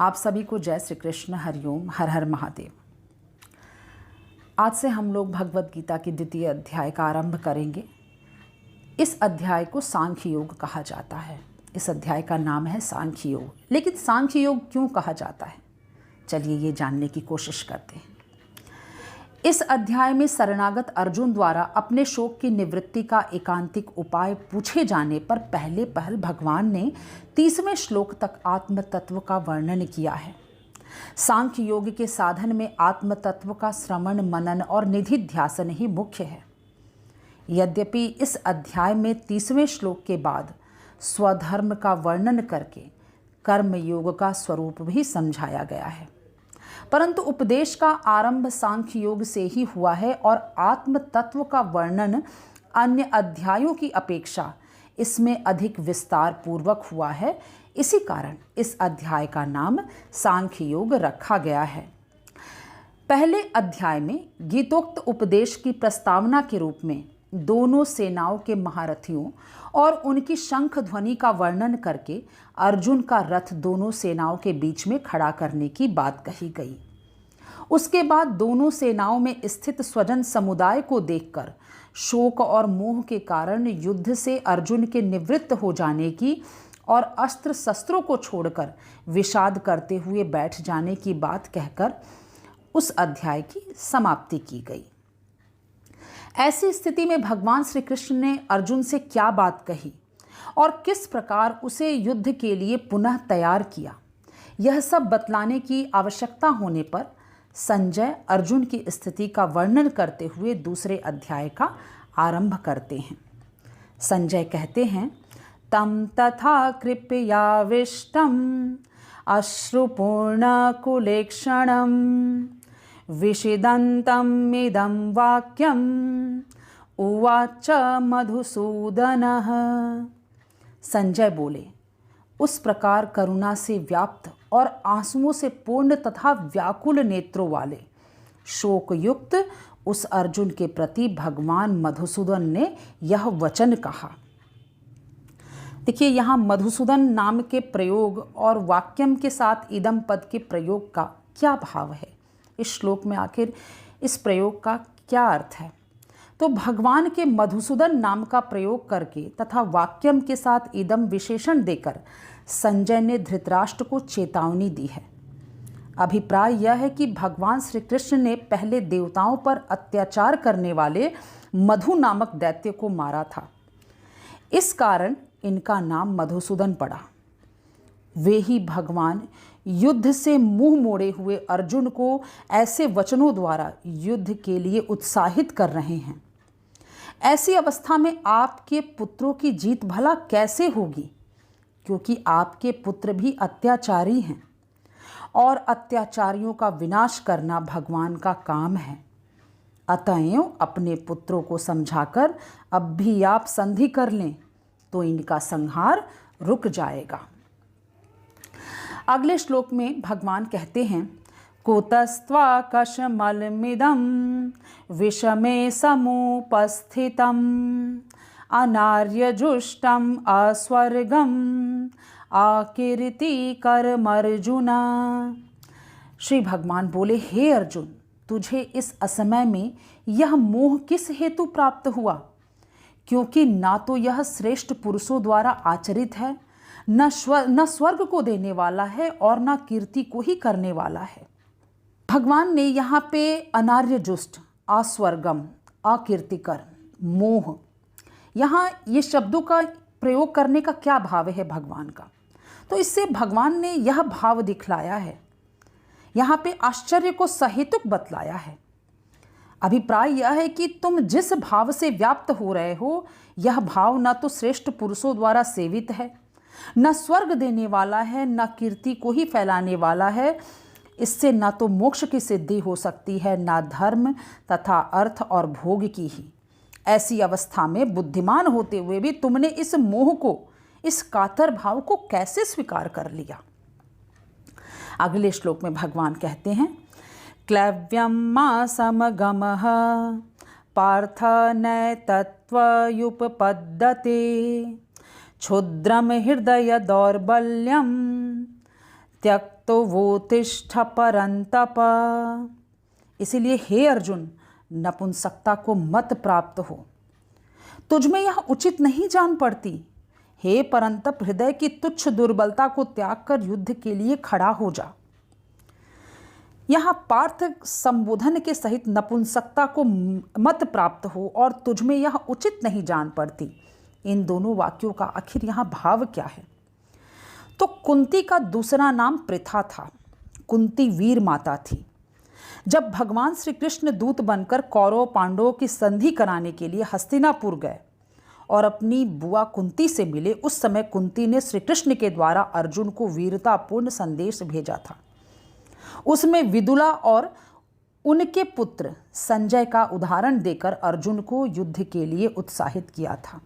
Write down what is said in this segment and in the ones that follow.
आप सभी को जय श्री कृष्ण, हरिओम, हर हर महादेव। आज से हम लोग भगवत गीता की द्वितीय अध्याय का आरंभ करेंगे। इस अध्याय को सांख्य योग कहा जाता है। इस अध्याय का नाम है सांख्य योग। लेकिन सांख्य योग क्यों कहा जाता है, चलिए ये जानने की कोशिश करते हैं। इस अध्याय में शरणागत अर्जुन द्वारा अपने शोक की निवृत्ति का एकांतिक उपाय पूछे जाने पर पहले पहल भगवान ने 30वें श्लोक तक आत्म तत्व का वर्णन किया है। सांख्य योग के साधन में आत्म तत्व का श्रवण, मनन और निधिध्यासन ही मुख्य है। यद्यपि इस अध्याय में 30वें श्लोक के बाद स्वधर्म का वर्णन करके कर्म योग का स्वरूप भी समझाया गया है, परंतु उपदेश का आरंभ सांख्य योग से ही हुआ है और आत्म तत्व का वर्णन अन्य अध्यायों की अपेक्षा इसमें अधिक विस्तार पूर्वक हुआ है। इसी कारण इस अध्याय का नाम सांख्य योग रखा गया है। पहले अध्याय में गीतोक्त उपदेश की प्रस्तावना के रूप में दोनों सेनाओं के महारथियों और उनकी शंख ध्वनि का वर्णन करके अर्जुन का रथ दोनों सेनाओं के बीच में खड़ा करने की बात कही गई। उसके बाद दोनों सेनाओं में स्थित स्वजन समुदाय को देखकर शोक और मोह के कारण युद्ध से अर्जुन के निवृत्त हो जाने की और अस्त्र शस्त्रों को छोड़कर विषाद करते हुए बैठ जाने की बात कहकर उस अध्याय की समाप्ति की गई। ऐसी स्थिति में भगवान श्री कृष्ण ने अर्जुन से क्या बात कही और किस प्रकार उसे युद्ध के लिए पुनः तैयार किया, यह सब बतलाने की आवश्यकता होने पर संजय अर्जुन की स्थिति का वर्णन करते हुए दूसरे अध्याय का आरंभ करते हैं। संजय कहते हैं, तम तथा कृपयाविष्टम अश्रुपूर्ण कुलेक्षणम विषिदन्तम् इदं वाक्यम उवाच मधुसूदनः। संजय बोले, उस प्रकार करुणा से व्याप्त और आंसुओं से पूर्ण तथा व्याकुल नेत्रों वाले शोक युक्त उस अर्जुन के प्रति भगवान मधुसूदन ने यह वचन कहा। देखिए, यहाँ मधुसूदन नाम के प्रयोग और वाक्यम के साथ इदम पद के प्रयोग का क्या भाव है, इस श्लोक में आखिर इस प्रयोग का क्या अर्थ है। तो भगवान के मधुसूदन नाम का प्रयोग करके तथा वाक्यम के साथ इदम विशेषण देकर संजय ने धृतराष्ट्र को चेतावनी दी है। अभिप्राय यह है कि भगवान श्री कृष्ण ने पहले देवताओं पर अत्याचार करने वाले मधु नामक दैत्य को मारा था, इस कारण इनका नाम मधुसूदन पड़ा। वे ही भगवान युद्ध से मुंह मोड़े हुए अर्जुन को ऐसे वचनों द्वारा युद्ध के लिए उत्साहित कर रहे हैं। ऐसी अवस्था में आपके पुत्रों की जीत भला कैसे होगी, क्योंकि आपके पुत्र भी अत्याचारी हैं और अत्याचारियों का विनाश करना भगवान का काम है। अतएव अपने पुत्रों को समझाकर अब भी आप संधि कर लें तो इनका संहार रुक जाएगा। अगले श्लोक में भगवान कहते हैं, कुतस्त्वा कशमलमिदं विषमे समुपस्थितम् अनार्यजुष्टम् अस्वर्गम् आकीर्तिकरमर्जुना। श्री भगवान बोले, हे अर्जुन, तुझे इस असमय में यह मोह किस हेतु प्राप्त हुआ, क्योंकि ना तो यह श्रेष्ठ पुरुषों द्वारा आचरित है, न स्वर्ग को देने वाला है और न कीर्ति को ही करने वाला है। भगवान ने यहाँ पे अनार्यजुष्ट, अस्वर्गम, अकीर्तिकर, मोह, यहाँ ये शब्दों का प्रयोग करने का क्या भाव है भगवान का। तो इससे भगवान ने यह भाव दिखलाया है, यहाँ पे आश्चर्य को सहेतुक बतलाया है। अभिप्राय यह है कि तुम जिस भाव से व्याप्त हो रहे हो, यह भाव न तो श्रेष्ठ पुरुषों द्वारा सेवित है, न स्वर्ग देने वाला है, न कीर्ति को ही फैलाने वाला है। इससे न तो मोक्ष की सिद्धि हो सकती है, न धर्म तथा अर्थ और भोग की ही। ऐसी अवस्था में बुद्धिमान होते हुए भी तुमने इस मोह को, इस कातर भाव को कैसे स्वीकार कर लिया। अगले श्लोक में भगवान कहते हैं, क्लैव्यम मा समगमः पार्थ नैतत्त्वयुपपद्यते क्षुद्रम हृदय दौर्बल्यम त्यक्तो वोतिष्ठ परंतप। इसीलिए हे अर्जुन, नपुंसकता को मत प्राप्त हो, तुझमें यह उचित नहीं जान पड़ती। हे परंतप, हृदय की तुच्छ दुर्बलता को त्याग कर युद्ध के लिए खड़ा हो जा। यहाँ पार्थ संबोधन के सहित नपुंसकता को मत प्राप्त हो और तुझमें यह उचित नहीं जान पड़ती, इन दोनों वाक्यों का आखिर यहाँ भाव क्या है? तो कुंती का दूसरा नाम पृथा था। कुंती वीर माता थी। जब भगवान श्री कृष्ण दूत बनकर कौरव पांडवों की संधि कराने के लिए हस्तिनापुर गए और अपनी बुआ कुंती से मिले, उस समय कुंती ने श्री कृष्ण के द्वारा अर्जुन को वीरतापूर्ण संदेश भेजा था। उसमें विदुला और उनके पुत्र संजय का उदाहरण देकर अर्जुन को युद्ध के लिए उत्साहित किया था।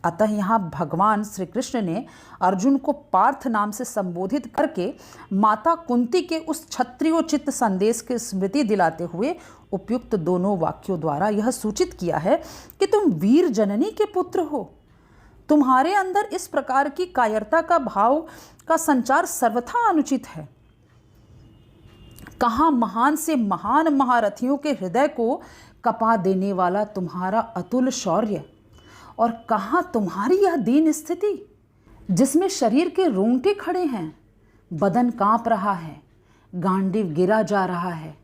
अतः यहाँ भगवान श्री कृष्ण ने अर्जुन को पार्थ नाम से संबोधित करके माता कुंती के उस क्षत्रियोचित संदेश की स्मृति दिलाते हुए उपयुक्त दोनों वाक्यों द्वारा यह सूचित किया है कि तुम वीर जननी के पुत्र हो। तुम्हारे अंदर इस प्रकार की कायरता का भाव का संचार सर्वथा अनुचित है। कहाँ महान से महान महारथियों के हृदय को कपा देने वाला तुम्हारा अतुल शौर्य, और कहाँ तुम्हारी यह दीन स्थिति जिसमें शरीर के रोंगटे खड़े हैं, बदन कांप रहा है, गांडीव गिरा जा रहा है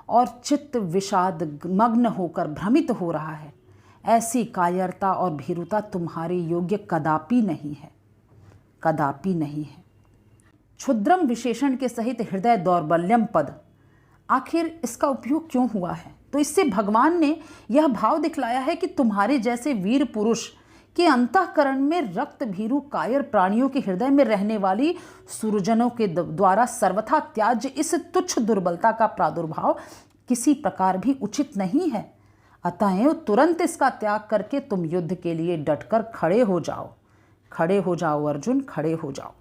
और चित्त विषाद मग्न होकर भ्रमित हो रहा है। ऐसी कायरता और भीरुता तुम्हारे योग्य कदापि नहीं है, कदापि नहीं है। क्षुद्रम विशेषण के सहित हृदय दौर्बल्यम पद, आखिर इसका उपयोग क्यों हुआ है? तो इससे भगवान ने यह भाव दिखलाया है कि तुम्हारे जैसे वीर पुरुष के अंतःकरण में रक्त भीरु कायर प्राणियों के हृदय में रहने वाली सुरजनों के द्वारा सर्वथा त्याज्य इस तुच्छ दुर्बलता का प्रादुर्भाव किसी प्रकार भी उचित नहीं है। अतएव तुरंत इसका त्याग करके तुम युद्ध के लिए डटकर खड़े हो जाओ। खड़े हो जाओ अर्जुन, खड़े हो जाओ।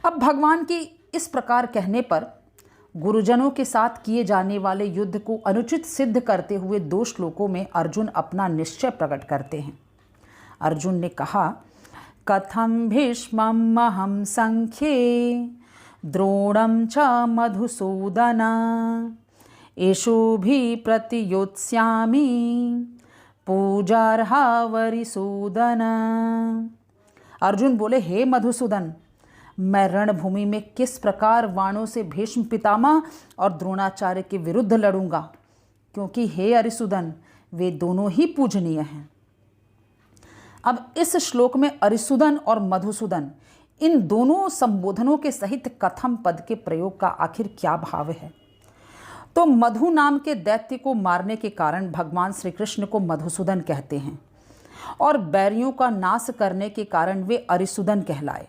अब भगवान की इस प्रकार कहने पर गुरुजनों के साथ किए जाने वाले युद्ध को अनुचित सिद्ध करते हुए 2 श्लोकों में अर्जुन अपना निश्चय प्रकट करते हैं। अर्जुन ने कहा, कथम भीष्मम् अहं संख्ये द्रोणं च मधुसूदन एषुभिः प्रतियोत्स्यामि पूजार्हा वरिसूदन। अर्जुन बोले, हे मधुसूदन, मैं रणभूमि में किस प्रकार वाणों से भीष्म पितामह और द्रोणाचार्य के विरुद्ध लड़ूंगा, क्योंकि हे अरिसूदन, वे दोनों ही पूजनीय हैं। अब इस श्लोक में अरिसूदन और मधुसूदन इन दोनों संबोधनों के सहित कथम पद के प्रयोग का आखिर क्या भाव है? तो मधु नाम के दैत्य को मारने के कारण भगवान श्री कृष्ण को मधुसूदन कहते हैं और बैरियों का नाश करने के कारण वे अरिसूदन कहलाए।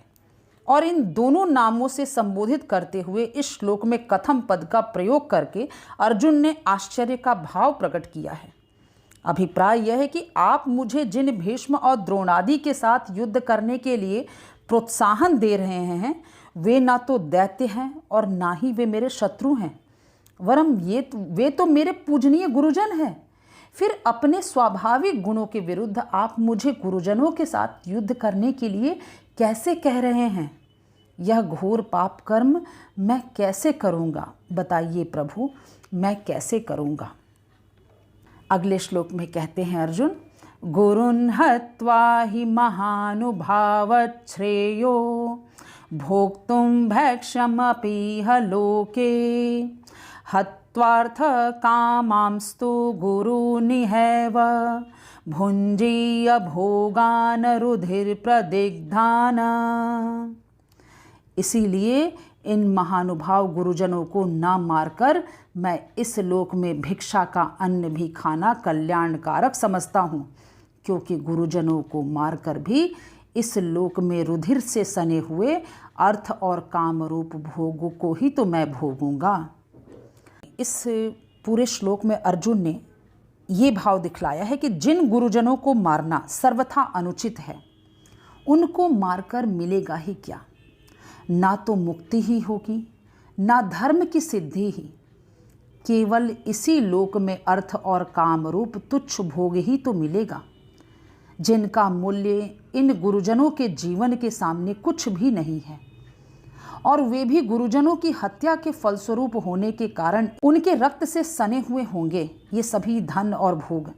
और इन दोनों नामों से संबोधित करते हुए इस श्लोक में कथम पद का प्रयोग करके अर्जुन ने आश्चर्य का भाव प्रकट किया है। अभिप्राय यह है कि आप मुझे जिन भीष्म और द्रोणादि के साथ युद्ध करने के लिए प्रोत्साहन दे रहे हैं, वे ना तो दैत्य हैं और ना ही वे मेरे शत्रु हैं, वरम वे तो मेरे पूजनीय गुरुजन हैं। फिर अपने स्वाभाविक गुणों के विरुद्ध आप मुझे गुरुजनों के साथ युद्ध करने के लिए कैसे कह रहे हैं? यह घोर पाप कर्म मैं कैसे करूँगा? बताइए प्रभु, मैं कैसे करूँगा? अगले श्लोक में कहते हैं अर्जुन, गुरुन् हत्वा हि महानुभावत् श्रेयो भोक्तुं भैक्ष्यमपीह लोके हत्वार्थ कामांस्तु गुरुनिहैव भुञ्जीय भोगान रुधिर प्रदिग्धान। इसीलिए इन महानुभाव गुरुजनों को न मारकर मैं इस लोक में भिक्षा का अन्न भी खाना कल्याणकारक समझता हूँ, क्योंकि गुरुजनों को मारकर भी इस लोक में रुधिर से सने हुए अर्थ और काम रूप भोगों को ही तो मैं भोगूंगा। इस पूरे श्लोक में अर्जुन ने ये भाव दिखलाया है कि जिन गुरुजनों को मारना सर्वथा अनुचित है, उनको मारकर मिलेगा ही क्या? ना तो मुक्ति ही होगी, ना धर्म की सिद्धि ही। केवल इसी लोक में अर्थ और काम रूप तुच्छ भोग ही तो मिलेगा, जिनका मूल्य इन गुरुजनों के जीवन के सामने कुछ भी नहीं है। और वे भी गुरुजनों की हत्या के फलस्वरूप होने के कारण उनके रक्त से सने हुए होंगे ये सभी धन और भोग।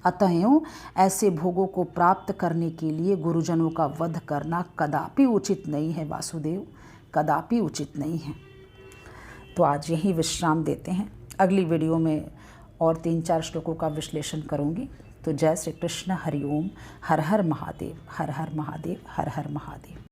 अतएव ऐसे भोगों को प्राप्त करने के लिए गुरुजनों का वध करना कदापि उचित नहीं है वासुदेव, कदापि उचित नहीं है। तो आज यही विश्राम देते हैं। अगली वीडियो में और 3-4 श्लोकों का विश्लेषण करूंगी। तो जय श्री कृष्ण, हरि ओम, हर हर महादेव, हर हर महादेव, हर हर महादेव।